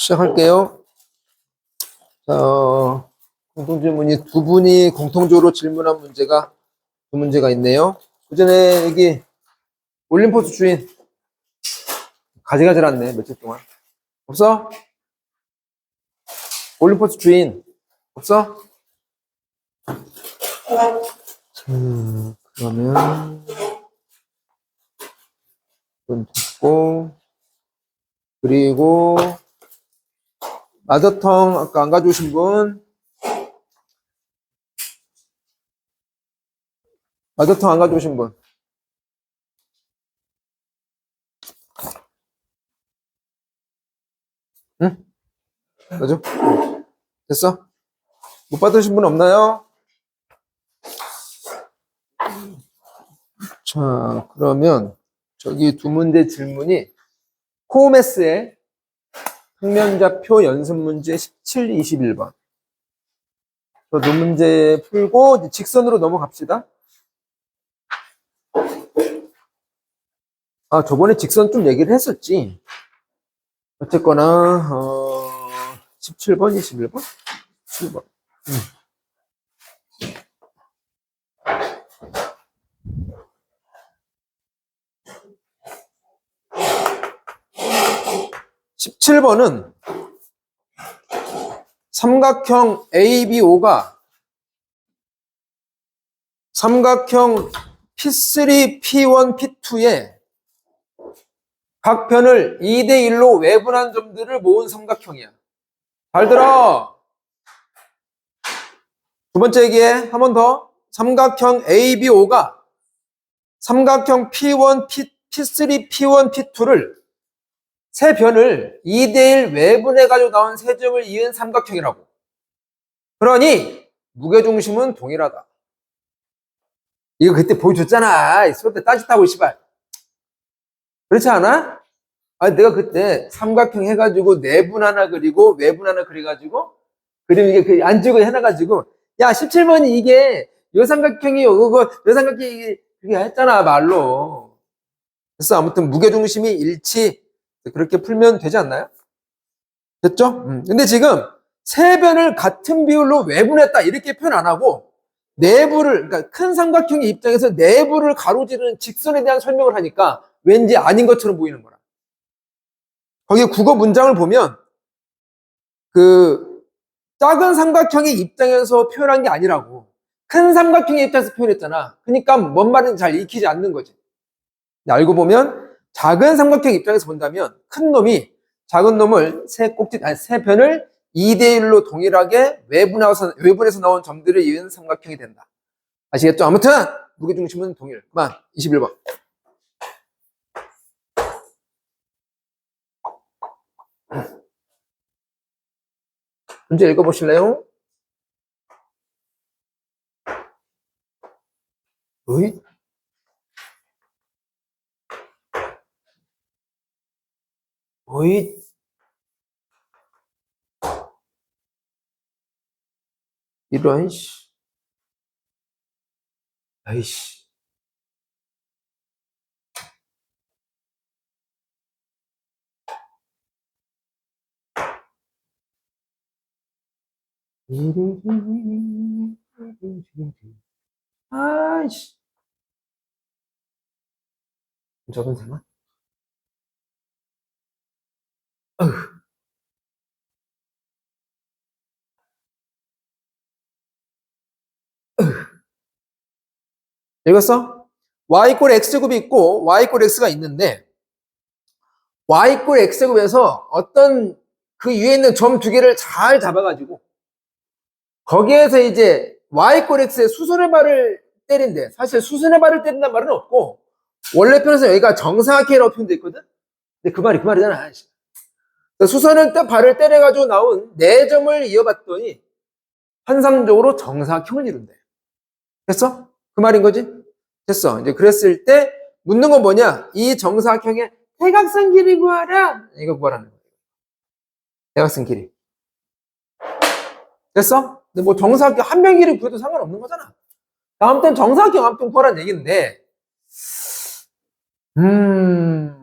시작할게요. 공통질문이 두 분이 공통적으로 질문한 문제가 두 문제가 있네요. 그 전에 여기 올림포스 주인 가지가지 않네, 며칠 동안. 없어? 올림포스 주인 없어? 그러면 이건 됐고, 그리고 마더텅 아까 안 가져오신 분, 마더텅 안 가져오신 분. 응? 맞아? 됐어? 못 받으신 분 없나요? 자, 그러면 저기 두 문제 질문이 코메스의 평면좌표 연습문제 17, 21번. 저 두 문제 풀고 이제 직선으로 넘어갑시다. 아, 저번에 직선 좀 얘기를 했었지. 어쨌거나 17번, 21번? 7번. 17번은 삼각형 ABO가 삼각형 P3, P1, P2에 각 편을 2대1로 외분한 점들을 모은 삼각형이야. 잘 들어. 두 번째 얘기해. 한 번 더. 삼각형 ABO가 삼각형 P1, P3, P1, P2를 세 변을 2대1 외분해가지고 나온 세 점을 이은 삼각형이라고. 그러니 무게중심은 동일하다. 이거 그때 보여줬잖아. 수업 때 따짓하고 씨발. 그렇지 않아? 아니 내가 그때 삼각형 해가지고 내분 하나 그리고 외분 하나 그려가지고 그리고 이게 그 안쪽에 해놔가지고 야 17번이 이게 요 삼각형이 요거 요 삼각형이 그게 했잖아 말로. 그래서 아무튼 무게중심이 일치 그렇게 풀면 되지 않나요? 됐죠? 근데 지금 세 변을 같은 비율로 외분했다 이렇게 표현 안 하고 내부를 그러니까 큰 삼각형의 입장에서 내부를 가로지르는 직선에 대한 설명을 하니까 왠지 아닌 것처럼 보이는 거라. 거기 국어 문장을 보면 그 작은 삼각형의 입장에서 표현한 게 아니라고 큰 삼각형의 입장에서 표현했잖아. 그러니까 뭔 말인지 잘 익히지 않는 거지. 알고 보면 작은 삼각형 입장에서 본다면 큰 놈이 작은 놈을 세 변을 2대1로 동일하게 외분해서 나온 점들을 이은 삼각형이 된다. 아시겠죠? 아무튼 무게중심은 동일. 그만 21번. 문제 읽어보실래요? 어이? 어이? 이런 씨. 아이씨. 아이씨. 적은 생각? 읽었어? y 꼴 x제곱이 있고 y 꼴 x가 있는데 y 꼴 x제곱에서 어떤 그 위에 있는 점 두 개를 잘 잡아가지고 거기에서 이제 y 꼴 x의 수선의 발을 때린대. 사실 수선의 발을 때린다는 말은 없고 원래 편에서 여기가 정사각형이라고 표현되어 있거든? 근데 그 말이 그 말이잖아. 수선을 딱 발을 때려가지고 나온 네 점을 이어봤더니 환상적으로 정사각형을 이룬대. 됐어? 그 말인 거지? 됐어. 이제 그랬을 때 묻는 건 뭐냐? 이 정사각형의 대각선 길이 구하라. 이거 구하라는 거야. 대각선 길이. 됐어? 근데 뭐 정사각형 한 명 길이 구해도 상관없는 거잖아. 아무튼 정사각형 아무튼 구하라는 얘기인데, 저는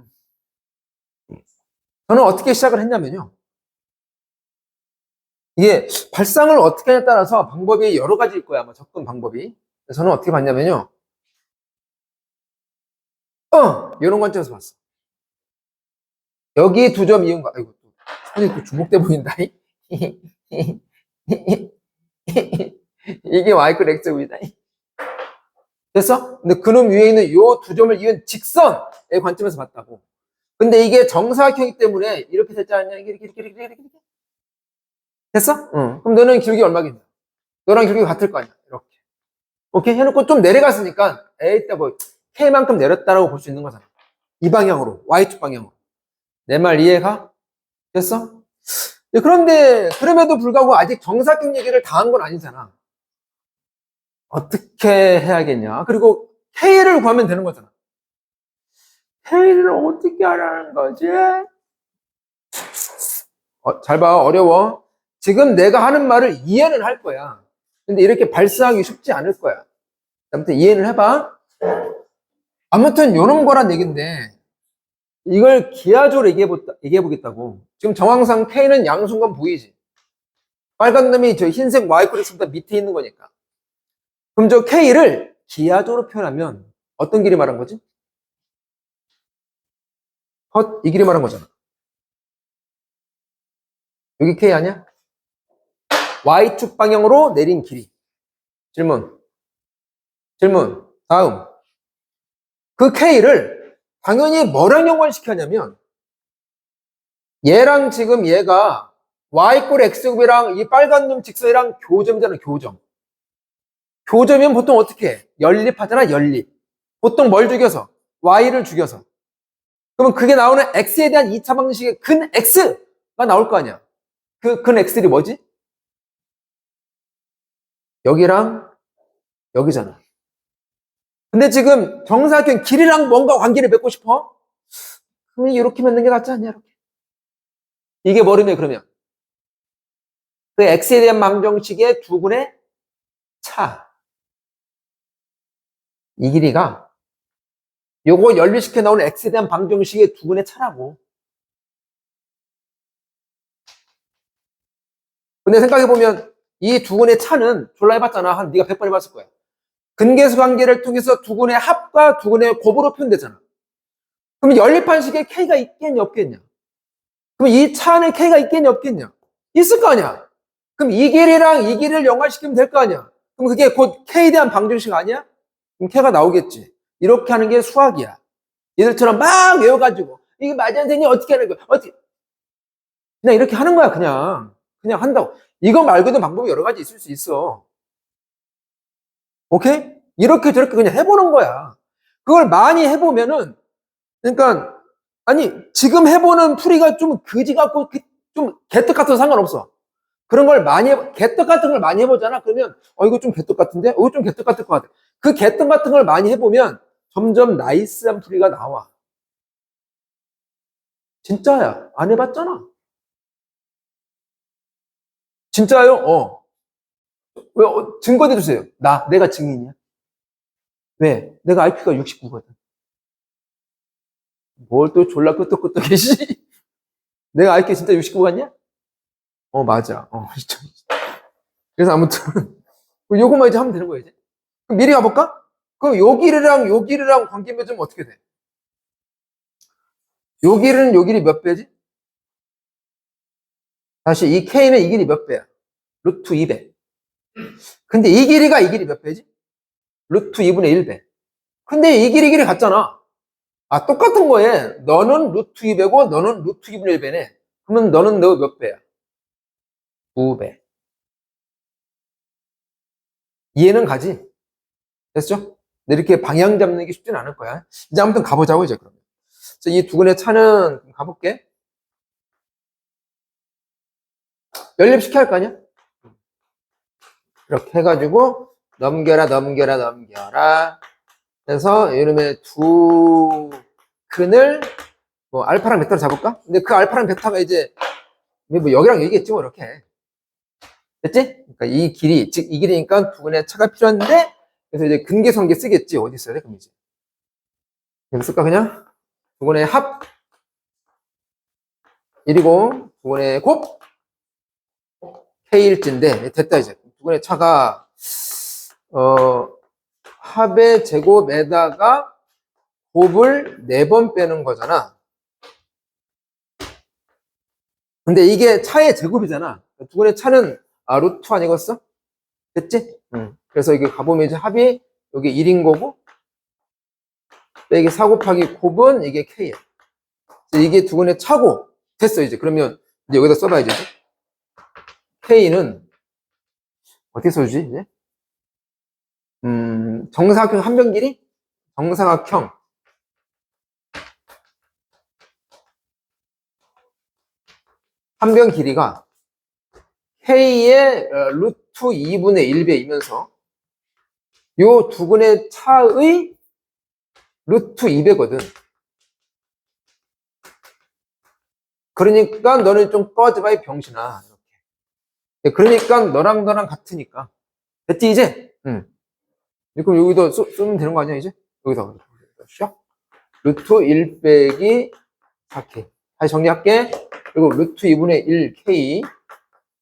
어떻게 시작을 했냐면요. 이게 발상을 어떻게 하냐에 따라서 방법이 여러 가지일 거야. 아마 접근 방법이. 저는 어떻게 봤냐면요. 이런 관점에서 봤어. 여기 두 점 이은 거, 아이고, 손이 또 주목돼 보인다. 이게 y클 x제곱이다. 됐어? 근데 그놈 위에 있는 요 두 점을 이은 직선의 관점에서 봤다고. 근데 이게 정사각형이기 때문에 이렇게 됐지 않냐? 이렇게. 됐어? 응. 그럼 너는 기울기 얼마겠냐? 너랑 기울기 같을 거 아니야? 이렇게. 오케이? 해놓고 좀 내려갔으니까, 에이, 뭐, K만큼 내렸다라고 볼 수 있는 거잖아. 이 방향으로, Y축 방향으로. 내 말 이해가? 됐어? 그런데, 그럼에도 불구하고 아직 정사각형 얘기를 다 한 건 아니잖아. 어떻게 해야겠냐? 그리고 K를 구하면 되는 거잖아. K를 어떻게 하라는 거지? 잘 봐, 어려워. 지금 내가 하는 말을 이해는 할 거야. 근데 이렇게 발사하기 쉽지 않을 거야. 아무튼 이해를 해봐. 아무튼 요런 거란 얘기인데, 이걸 기하적으로 얘기해보겠다고. 지금 정황상 K는 양순간 보이지? 빨간 놈이 저 흰색 Y코렉스보다 밑에 있는 거니까. 그럼 저 K를 기하적으로 표현하면 어떤 길이 말한 거지? 이 길이 말한 거잖아. 여기 K 아니야? Y축 방향으로 내린 길이. 질문. 다음. 그 K를 당연히 뭐랑 연관시켜냐면 얘랑 지금 얘가 Y꼴 X제곱이랑 이 빨간 놈 직선이랑 교점이잖아, 교점. 교점이면 보통 어떻게 해? 연립하잖아, 연립. 보통 뭘 죽여서? Y를 죽여서. 그러면 그게 나오는 X에 대한 2차 방정식의 근 X가 나올 거 아니야. 그 근 X들이 뭐지? 여기랑 여기잖아. 근데 지금 정사각형 길이랑 뭔가 관계를 맺고 싶어? 그럼 이렇게 맺는 게 낫지 않냐, 이렇게. 이게 뭐르면 그러면? 그 X에 대한 방정식의 두근의 차. 이 길이가 요거 연립시켜 나오는 X에 대한 방정식의 두근의 차라고. 근데 생각해보면 이 두근의 차는 졸라 해봤잖아. 한 네가 100번 해봤을 거야. 근계수 관계를 통해서 두근의 합과 두근의 곱으로 표현되잖아. 그럼 연립한 식에 K가 있겠냐 없겠냐? 그럼 이 차 안에 K가 있겠냐 없겠냐? 있을 거 아니야. 그럼 이 길이랑 이 길이를 연관시키면 될 거 아니야. 그럼 그게 곧 K에 대한 방정식 아니야? 그럼 K가 나오겠지. 이렇게 하는 게 수학이야. 얘들처럼 막 외워가지고 이게 맞아 선생님 어떻게 하는 거야? 어떻게? 그냥 이렇게 하는 거야. 그냥 한다고. 이거 말고도 방법이 여러 가지 있을 수 있어. 오케이? 이렇게 저렇게 그냥 해보는 거야. 그걸 많이 해보면은 그러니까 아니 지금 해보는 풀이가 좀 그지 같고 좀 개떡 같아도 상관없어. 그런 걸 많이 개떡 같은 걸 많이 해보잖아. 그러면 이거 좀 개떡 같은데? 이거 좀 개떡 같을 것 같아. 그 개떡 같은 걸 많이 해보면 점점 나이스한 풀이가 나와. 진짜야. 안 해봤잖아. 진짜요? 왜 증거 대주세요. 내가 증인이야. 왜? 내가 IQ가 69거든. 뭘 또 졸라 끄떡끄떡해, 씨. 내가 IQ 진짜 69 같냐? 맞아. 진짜. 그래서 아무튼, 요거만 이제 하면 되는 거야, 이제. 그럼 미리 가볼까? 그럼 요 길이랑 요 길이랑 관계 맺으면 어떻게 돼? 요 길이는 요 길이 몇 배지? 다시 이 K는 이 길이 몇 배야? 루트 2배. 근데 이 길이가 이 길이 몇 배지? 루트 2분의 1배. 근데 이 길이 같잖아. 똑같은 거에 너는 루트 2배고 너는 루트 2분의 1배네. 그러면 너는 너 몇 배야? 2배. 이해는 가지? 됐죠? 근데 이렇게 방향 잡는 게 쉽지는 않을 거야. 이제 아무튼 가보자고, 이제 그러면. 이 두근의 차는 가볼게. 연립시켜야 할 거 아니야? 이렇게 해가지고 넘겨라 넘겨라 넘겨라 해서 이놈의 두 근을 뭐 알파랑 베타로 잡을까? 근데 그 알파랑 베타가 이제 뭐 여기랑 여기겠지 뭐 이렇게. 됐지? 그러니까 이 길이, 즉 이 길이니까 두 근의 차가 필요한데, 그래서 이제 근계성계 쓰겠지. 어디 있어야 돼? 그럼 이제 여기 쓸까 그냥? 두 근의 합 1이고 두 근의 곱 K일지인데 됐다. 이제 두 근의 차가 합의 제곱에다가 곱을 4번 빼는 거잖아. 근데 이게 차의 제곱이잖아. 두 근의 차는 루트 아니겠어? 됐지? 그래서 이게 가보면 이제 합이 여기 1인 거고, 빼기 4 곱하기 곱은 이게 K야. 이게 두 근의 차고, 됐어, 이제. 그러면 이제 여기다 써봐야지. K는 어떻게 써주지, 이제? 정사각형 한 변 길이? 정사각형 한 변 길이가 K의 루트 2분의 1배이면서 요 두 근의 차의 루트 2배거든. 그러니까 너는 좀 꺼져봐, 이 병신아. 이렇게. 그러니까 너랑 같으니까. 됐지, 이제? 그럼 여기다 쓰면 되는 거 아니야, 이제? 여기다. 샥. 루트 1 빼기 4K. 다시 정리할게. 그리고 루트 2분의 1K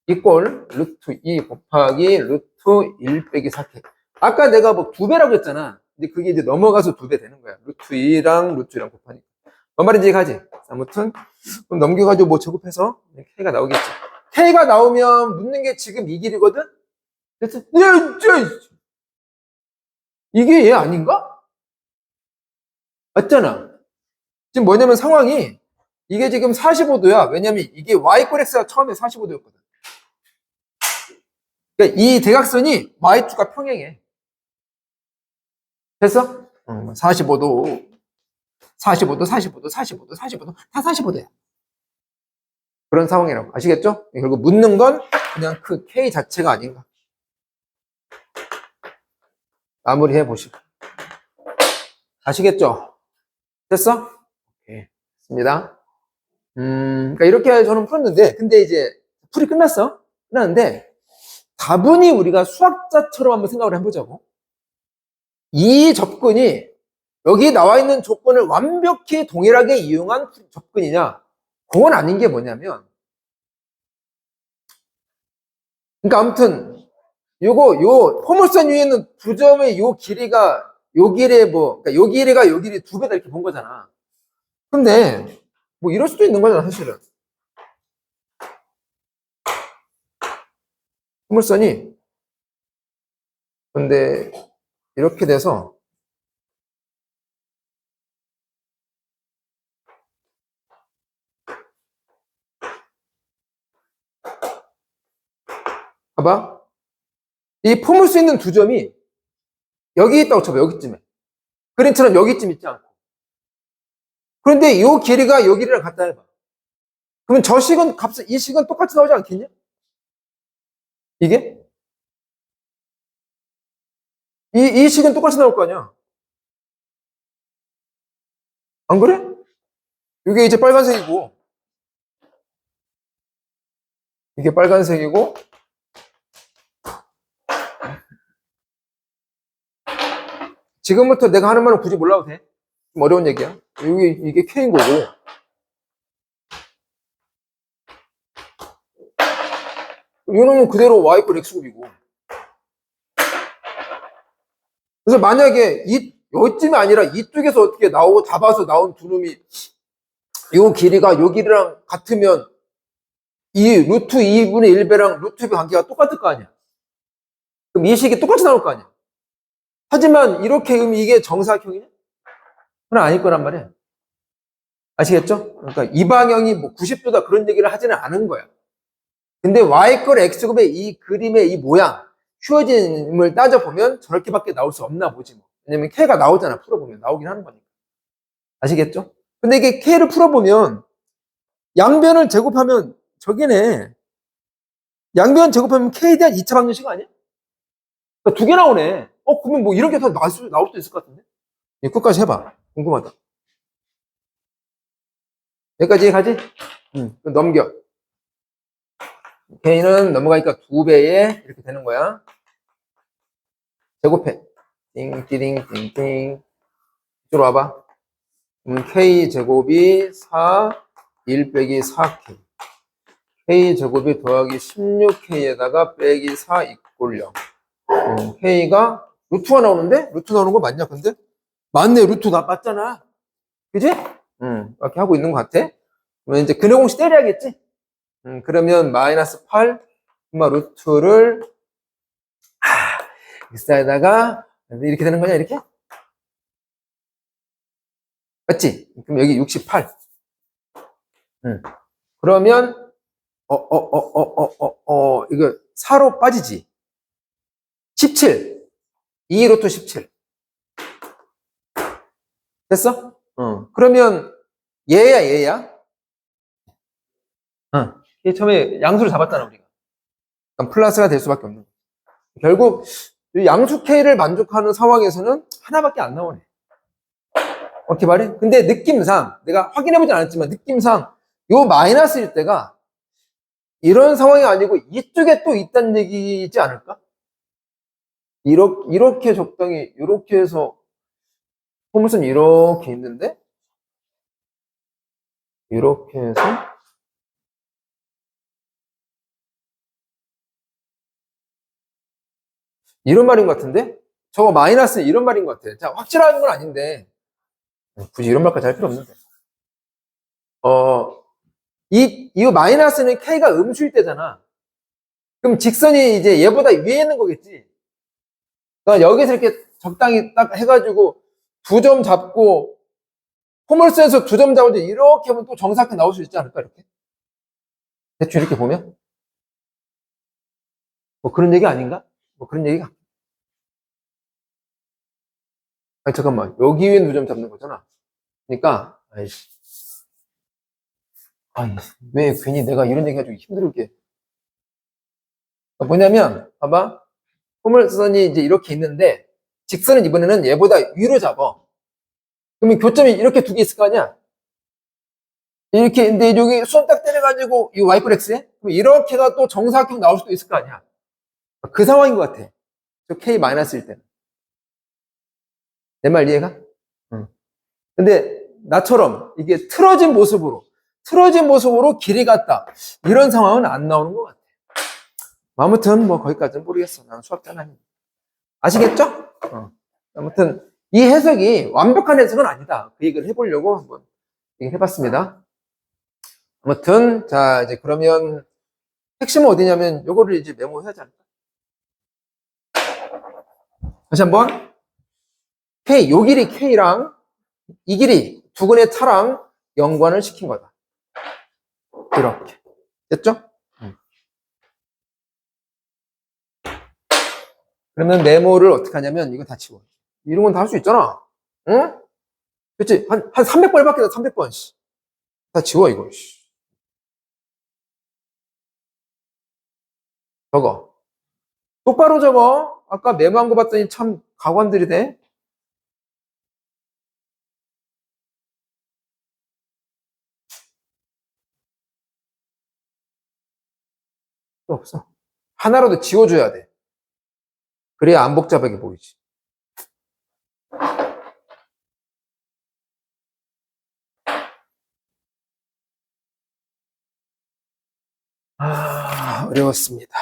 이꼴 루트 2 곱하기 루트 1 빼기 4K. 아까 내가 뭐 2배라고 했잖아. 근데 그게 이제 넘어가서 2배 되는 거야. 루트 2랑 루트 2랑 곱하니까. 뭔 말인지 가지? 아무튼, 그럼 넘겨가지고 뭐 제곱해서 K가 나오겠지. K가 나오면 묻는 게 지금 이 길이거든? 그래서, 이게 얘 아닌가? 맞잖아. 지금 뭐냐면 상황이, 이게 지금 45도야. 왜냐면 이게 Y꼴 X가 처음에 45도였거든. 그러니까 이 대각선이 Y2가 평행해. 됐어? 45도, 45도, 45도, 45도, 45도, 다 45도야. 그런 상황이라고. 아시겠죠? 결국 묻는 건 그냥 그 K 자체가 아닌가. 마무리해 보시고. 아시겠죠? 됐어? 오케이. 됐습니다. 그러니까 이렇게 저는 풀었는데, 근데 이제 풀이 끝났어. 끝났는데, 다분히 우리가 수학자처럼 한번 생각을 해보자고. 이 접근이 여기 나와 있는 조건을 완벽히 동일하게 이용한 접근이냐? 그건 아닌 게 뭐냐면, 그러니까 아무튼 요 포물선 위에 있는 두 점의 요 길이가 요 길이의 그러니까 요 길이가 요 길이 2배다 이렇게 본 거잖아. 근데 뭐 이럴 수도 있는 거잖아, 사실은. 포물선이 근데 이렇게 돼서 봐봐. 이 포물수 있는 두 점이 여기 있다고 쳐봐, 여기쯤에. 그림처럼 여기쯤 있지 않고. 그런데 이 길이가 이 길이랑 같다 해봐. 그러면 저 식은 이 식은 똑같이 나오지 않겠냐? 이게? 이 식은 똑같이 나올 거 아니야. 안 그래? 이게 이제 빨간색이고, 이게 빨간색이고, 지금부터 내가 하는 말은 굳이 몰라도 돼. 좀 어려운 얘기야. 이게 K인 거고. 이놈은 그대로 Y꼴 X곱이고. 그래서 만약에 여쯤이 아니라 이쪽에서 어떻게 나오고 다 봐서 나온 두 놈이 요 길이가 요 길이랑 같으면 이 루트 2분의 1배랑 루트 2배 관계가 똑같을 거 아니야. 그럼 이 식이 똑같이 나올 거 아니야. 하지만 이렇게 그럼 이게 정사각형이냐? 그건 아닐 거란 말이야. 아시겠죠? 그러니까 이 방향이 뭐 90도다 그런 얘기를 하지는 않은 거야. 근데 Y꼴 X곱의 이 그림의 이 모양, 휘어짐을 따져보면 저렇게밖에 나올 수 없나 보지 뭐. 왜냐면 K가 나오잖아. 풀어보면. 나오긴 하는 거니까. 아시겠죠? 근데 이게 K를 풀어보면 양변을 제곱하면 저기네. 양변 제곱하면 K에 대한 2차 방정식 아니야? 그러니까 두 개 나오네. 그러면 뭐 이렇게 더 나올 수도 있을 것 같은데? 끝까지 해봐. 궁금하다. 여기까지 가지? 넘겨. K는 넘어가니까 2배에 이렇게 되는 거야. 제곱해. 띵띠링 띵띵. 이쪽으로 와봐. K 제곱이 4, 1 빼기 4K. K 제곱이 더하기 16K에다가 빼기 4 이꼴 0. K가 루트가 나오는데? 루트 나오는 거 맞냐, 근데? 맞네, 루트 다 맞잖아. 그지? 이렇게 하고 있는 것 같아. 그러면 이제 근해 공식 때려야겠지? 그러면 마이너스 8, 루트를, 여기다가 이렇게 되는 거냐, 이렇게? 맞지? 그럼 여기 68. 그러면, 이거 4로 빠지지? 17. 2 루트 17. 됐어? 그러면 얘야? 얘 처음에 양수를 잡았잖아, 우리가. 그럼 플러스가 될 수밖에 없는 거야. 결국 양수 K를 만족하는 상황에서는 하나밖에 안 나오네. 어떻게 말해? 근데 느낌상, 내가 확인해보진 않았지만 느낌상 요 마이너스일 때가 이런 상황이 아니고 이쪽에 또 있다는 얘기지 않을까? 이렇게 적당히 이렇게 해서 포물선 이렇게 있는데 이렇게 해서 이런 말인 것 같은데? 저거 마이너스 이런 말인 것 같아. 자, 확실한 건 아닌데 굳이 이런 말까지 할 필요 없는데. 이 마이너스는 K가 음수일 때잖아. 그럼 직선이 이제 얘보다 위에 있는 거겠지. 그러니까 여기서 이렇게 적당히 딱 해가지고 2점 잡고 포물선에서 2점 잡고 이렇게 하면 또 정사각형 나올 수 있지 않을까, 이렇게? 대충 이렇게 보면? 뭐 그런 얘기 아닌가? 뭐 그런 얘기가. 아니, 잠깐만. 여기 위에 2점 잡는 거잖아. 그러니까, 아이씨. 왜 괜히 내가 이런 얘기 해가지고 힘들게. 뭐냐면, 봐봐. 포물선이 이제 이렇게 있는데, 직선은 이번에는 얘보다 위로 잡아. 그러면 교점이 이렇게 두 개 있을 거 아니야? 이렇게, 근데 여기 수원 딱 때려가지고, 이 와이프 X에? 그럼 이렇게가 또 정사각형 나올 수도 있을 거 아니야? 그 상황인 것 같아. 저 K-일 때는. 내 말 이해가? 응. 근데 나처럼 이게 틀어진 모습으로 길이 같다. 이런 상황은 안 나오는 것 같아. 아무튼 뭐 거기까지는 모르겠어. 나는 수학자는 아니야. 아시겠죠? 아무튼 이 해석이 완벽한 해석은 아니다. 그 얘기를 해보려고 한번 해봤습니다. 아무튼 자 이제 그러면 핵심은 어디냐면 요거를 이제 메모해야지 않을까? 다시 한번 K, 요 길이 K랑 이 길이 두근의 차랑 연관을 시킨 거다. 이렇게. 됐죠? 그러면 메모를 어떻게 하냐면 이거 다 치워. 이런 건 다 할 수 있잖아. 응? 그치? 한 300번 해봤겠다, 300번. 다 지워, 이거. 적어. 똑바로 적어. 아까 메모한 거 봤더니 참 가관들이 돼. 필요 없어. 하나라도 지워줘야 돼. 그래야 안 복잡하게 보이지. 어려웠습니다.